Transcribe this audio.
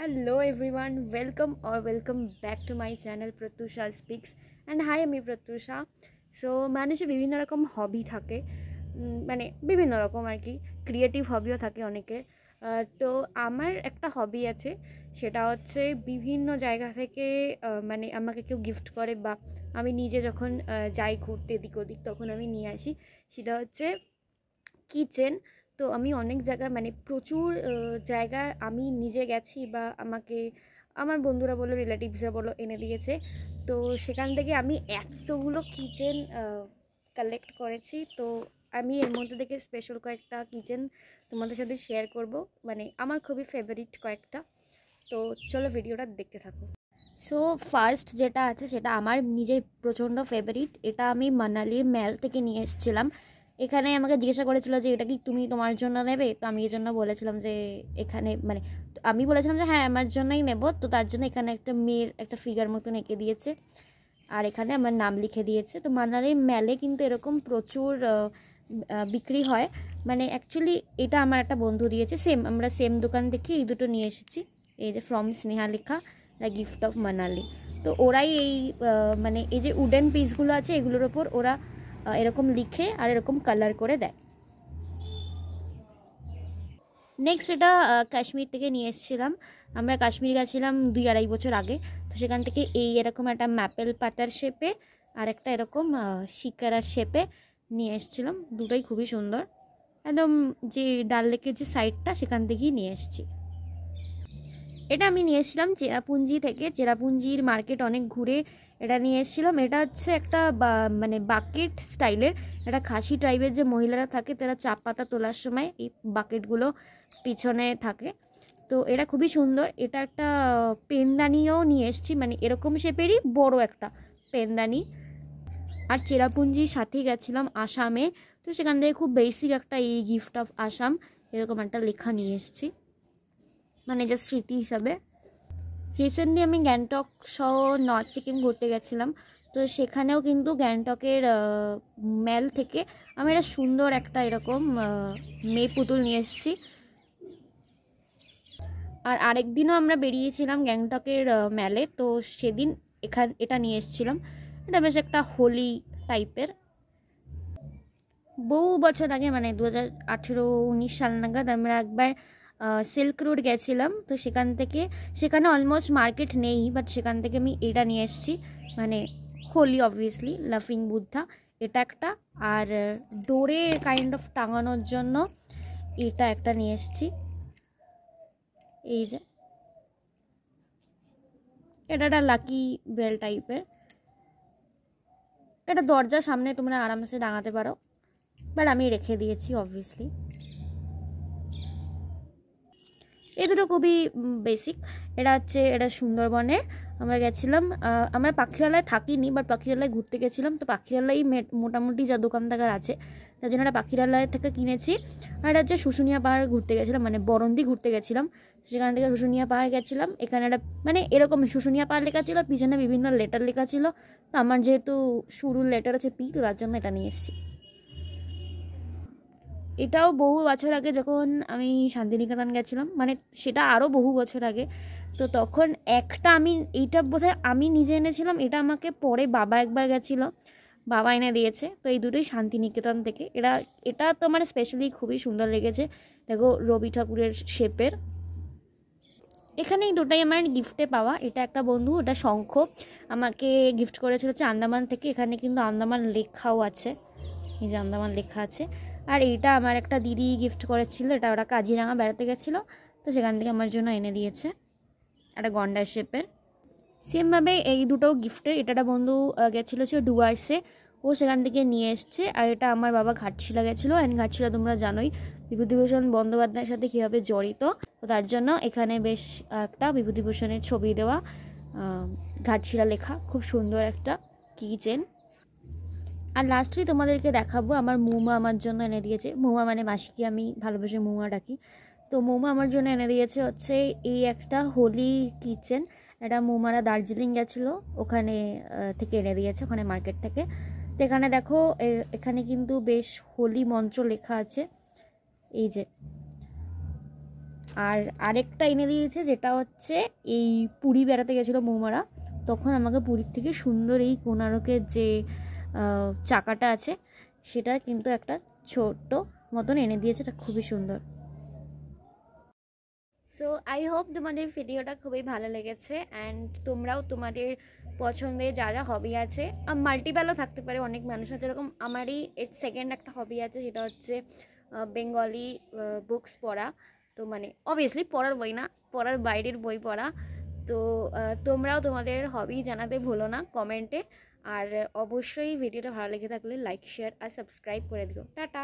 Hello everyone, welcome back to my channel Pratyusha Speaks and hi আমি Pratyusha. So মানুষের বিভিন্ন রকম হবি থাকে, মানে বিভিন্ন রকম আর কি, ক্রিয়েটিভ হবিও থাকে অনেকের। তো আমার একটা হবি আছে, সেটা হচ্ছে বিভিন্ন জায়গা থেকে মানে আমাকে কেউ গিফট করে বা আমি নিজে যখন যাই ঘুরতে এদিক ওদিক তখন আমি নিয়ে আসি। সেটা হচ্ছে কিচেন। তো আমি অনেক জায়গায় মানে প্রচুর জায়গায় আমি নিজে গেছি বা আমাকে আমার বন্ধুরা বলো রিলেটিভসরা বলো এনে দিয়েছে। তো সেখান থেকে আমি এতগুলো কিচেন কালেক্ট করেছি। তো আমি এর মধ্যে থেকে স্পেশাল কয়েকটা কিচেন তোমাদের সাথে শেয়ার করব, মানে আমার খুবই ফেভারিট কয়েকটা। তো চলো ভিডিওটা দেখতে থাকো। সো ফার্স্ট যেটা আছে সেটা আমার নিজের প্রচণ্ড ফেভারিট, এটা আমি মানালির ম্যাল থেকে নিয়ে এসেছিলাম। এখানে আমাকে জিজ্ঞাসা করেছিল যে এটা কি তুমি তোমার জন্য নেবে, তো আমি এই জন্য বলেছিলাম যে এখানে মানে আমি বলেছিলাম যে হ্যাঁ আমার জন্যই নেব। তো তার জন্য এখানে একটা মেয়ের একটা ফিগার মতন এঁকে দিয়েছে আর এখানে আমার নাম লিখে দিয়েছে। তো মানালির ম্যালে কিন্তু এরকম প্রচুর বিক্রি হয়। মানে অ্যাকচুয়ালি এটা আমার একটা বন্ধু দিয়েছে, আমরা সেম দোকান থেকে এই দুটো নিয়ে এসেছি। এই যে ফ্রম স্নেহা লেখা, দ্য গিফট অফ মানালি। তো ওরাই এই মানে এই যে উডেন পিসগুলো আছে এগুলোর ওপর ওরা এরকম লিখে আর এরকম কালার করে দেয়। নেক্সট এটা কাশ্মীর থেকে নিয়ে এসেছিলাম। আমরা কাশ্মীর গেছিলাম 2-2.5 বছর আগে। তো সেখান থেকে এই এরকম একটা ম্যাপেল পাতার শেপে আর একটা এরকম শিকারার শেপে নিয়ে এসেছিলাম। দুটোই খুবই সুন্দর, একদম যে ডাল লেকের যে সাইডটা সেখান থেকেই নিয়ে এসেছি। এটা আমি নিয়ে এসেছিলাম চেরাপুঞ্জি থেকে, চেরাপুঞ্জির মার্কেট অনেক ঘুরে এটা নিয়ে এসেছিলাম। এটা হচ্ছে একটা মানে বাকেট স্টাইলের, একটা খাসি টাইপের যে মহিলারা থাকে তারা চা পাতা তোলার সময় এই বাকেটগুলো পিছনে থাকে। তো এটা খুবই সুন্দর। এটা একটা পেনদানিও নিয়ে এসেছি, মানে এরকম শেপেরই বড় একটা পেনদানি। আর চেরাপুঞ্জির সাথেই গেছিলাম আসামে, তো সেখান থেকে খুব বেসিক একটা এই গিফট অফ আসাম এরকম একটা লেখা নিয়ে এসেছি, মানে জাস্ট স্মৃতি হিসাবে। রিসেন্টলি আমি গ্যাংটক সহ নর্থ সিকিম ঘুরতে গেছিলাম। তো সেখানেও কিন্তু গ্যাংটকের ম্যাল থেকে আমি একটা সুন্দর একটা এরকম মেয়ে পুতুল নিয়ে এসেছি। আর আরেক দিনও আমরা বেরিয়েছিলাম গ্যাংটকের ম্যালে, তো সেদিন এটা নিয়ে এসেছিলাম। এটা বেশ একটা হোলি টাইপের। বহু বছর আগে মানে 2018-19 সাল নাগাদ আমরা একবার সিল্ক রোড গেছিলাম। তো সেখানে অলমোস্ট মার্কেট নেই, বাট সেখান থেকে আমি এটা নিয়ে এসেছি, মানে হোলি অবভিয়াসলি লাফিং বুদ্ধা এটা একটা, আর ডোরে কাইন্ড অফ টাঙানোর জন্য এটা একটা নিয়ে এসেছি। এই যে এটা একটা লাকি বেল টাইপের, এটা দরজার সামনে তোমরা আরামসে টাঙাতে পারো, বাট আমি রেখে দিয়েছি অবভিয়াসলি। এই দুটো খুবই বেসিক। এটা সুন্দরবনের আমরা গেছিলাম। আমরা পাখিরালয় থাকিনি, বাট পাখিরালয় ঘুরতে গেছিলাম। তো পাখিরালয় মোটামুটি যা দোকান থাকার আছে তার জন্য একটা পাখিরালয় থেকে কিনেছি। আর এটা হচ্ছে শুশুনিয়া পাহাড় ঘুরতে গেছিলাম, মানে বরন্দি ঘুরতে গেছিলাম। সেখান থেকে শুশুনিয়া পাহাড় গেছিলাম। এখানে একটা মানে এরকম শুশুনিয়া পাহাড় লেখা ছিল, পিছনে বিভিন্ন লেটার লেখা ছিল। তো আমার যেহেতু শুরুর লেটার হচ্ছে পি, তো তার জন্য এটা নিয়ে এসেছি। এটাও বহু বছর আগে যখন আমি শান্তিনিকেতন গেছিলাম, মানে সেটা আরও বহু বছর আগে। তো তখন এইটা বোধহয় আমি নিজে এনেছিলাম, এটা আমাকে পরে বাবা একবার গেছিলো, বাবা এনে দিয়েছে। তো এই দুটোই শান্তিনিকেতন থেকে। এটা তো আমার স্পেশালি খুবই সুন্দর লেগেছে, দেখো রবি ঠাকুরের শেপের। এখানে এই দুটোই আমার গিফটে পাওয়া। এটা একটা বন্ধু, এটা শঙ্খ আমাকে গিফট করেছিল হচ্ছে আন্দামান থেকে। এখানে কিন্তু আন্দামান লেখাও আছে, এই যে আন্দামান লেখা আছে। আর এইটা আমার একটা দিদি গিফট করেছিল, এটা ওরা কাজিরাঙা বেড়াতে গেছিলো, তো সেখান থেকে আমার জন্য এনে দিয়েছে একটা গন্ডার শেপের। সেমভাবে এই দুটো গিফটের, এটা একটা বন্ধু গেছিলো ছিল ডুয়ার্সে, ও সেখান থেকে নিয়ে এসছে। আর এটা আমার বাবা ঘাটশিলা গেছিলো, অ্যান্ড ঘাটশিলা তোমরা জানোই বিভূতিভূষণ বন্দ্যোপাধ্যায়ের সাথে কীভাবে জড়িত। তো তার জন্য এখানে বেশ একটা বিভূতিভূষণের ছবি দেওয়া, ঘাটশিলা লেখা, খুব সুন্দর একটা কিচেন। আর লাস্টলি তোমাদেরকে দেখাবো আমার মৌমা আমার জন্য এনে দিয়েছে। মৌমা মানে মাসিকে আমি ভালোবেসে মৌমা ডাকি। তো মৌমা আমার জন্য এনে দিয়েছে হচ্ছে এই একটা হোলি কিচেন। এটা মৌমারা দার্জিলিং গেছিলো, ওখানে থেকে এনে দিয়েছে, ওখানে মার্কেট থেকে। তো এখানে দেখো এখানে কিন্তু বেশ হোলি মন্ত্র লেখা আছে, এই যে আর আরেকটা এনে দিয়েছে, যেটা হচ্ছে এই পুরী বেড়াতে গেছিলো বৌমারা, তখন আমাকে পুরীর থেকে সুন্দর এই কোণার্কের যে চাকাটা আছে সেটা কিন্তু একটা ছোট্ট মতন এনে দিয়েছে, এটা খুবই সুন্দর। সো আই হোপ তোমাদের ভিডিওটা খুবই ভালো লেগেছে, অ্যান্ড তোমরাও তোমাদের পছন্দের যা যা হবি আছে, মাল্টিপ্যালও থাকতে পারে, অনেক মানুষের যেরকম আমারই সেকেন্ড একটা হবি আছে, যেটা হচ্ছে বেঙ্গলি বুকস পড়া। তো মানে অবভিয়াসলি পড়ার বই না, পড়ার বাইরের বই পড়া। তো তোমরাও তোমাদের হবি জানাতে ভুলো না কমেন্টে। আর অবশ্যই ভিডিওটা ভালো লেগে থাকলে লাইক, শেয়ার আর সাবস্ক্রাইব করে দিও। টাটা।